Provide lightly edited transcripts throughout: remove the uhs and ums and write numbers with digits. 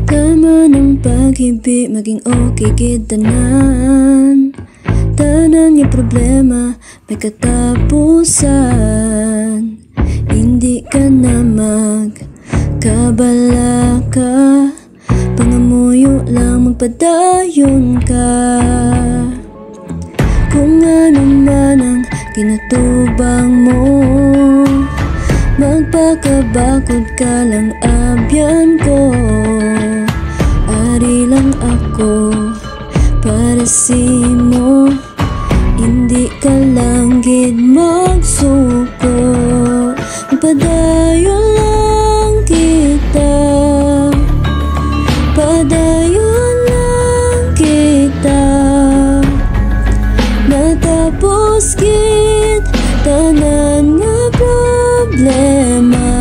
Tama ng pag-ibig, maging okay gitanan. Tanan nga problema, may katapusan. Hindi ka na magkabala ka, pangamuyo lang magpadayon ka. Kung ano man ang kinatubang mo, magpakabakod ka lang abyan ko. Ari lang ako para simo, hindi ka lang gid magsuko. Padayon lang kita, padayon lang kita. Natapos gid tanan nga problema.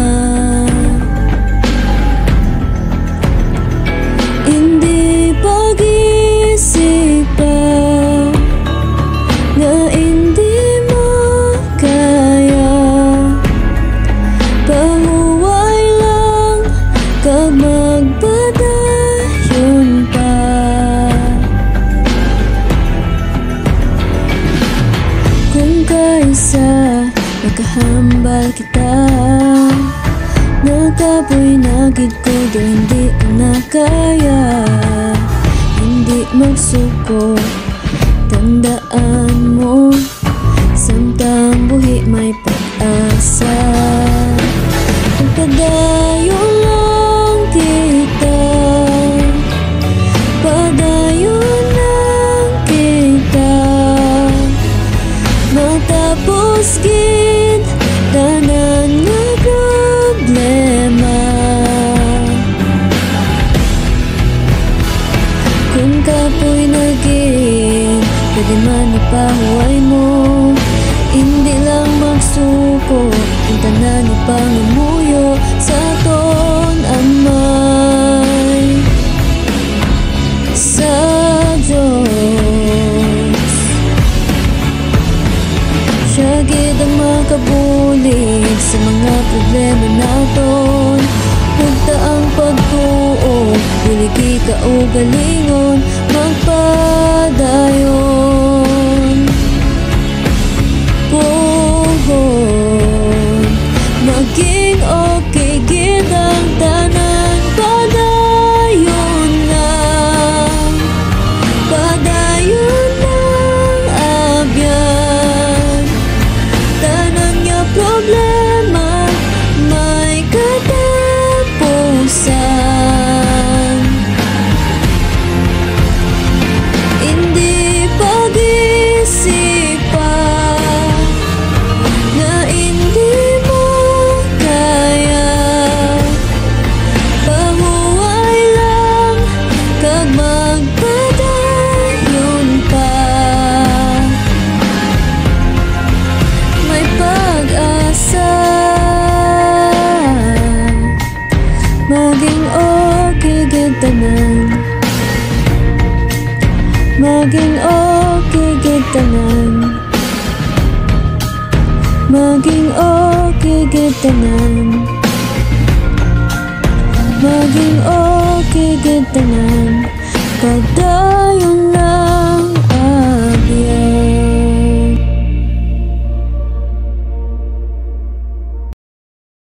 Hindi pag-isip pa nga hindi mo kaya. Pahuway lang kag magpadayon pa. Kung kaisa nakahambal kita, nakapoy na gid ko do hindi ko na kaya. Hindi magsuko, tandaan mo, samtang buhi may pag-asa. Padayon lang kita, padayon lang kita. Matapos gid tanan nga problema. Kung kapoy na gid, pwede man ipahuway mo. Hindi lang magsuko, ang tanan ni pangamuyo sa aton amay. Sa Diyos siya gid ang makabulig sa mga problema naton. Hugta ang pagtuo, dili ka o galingon.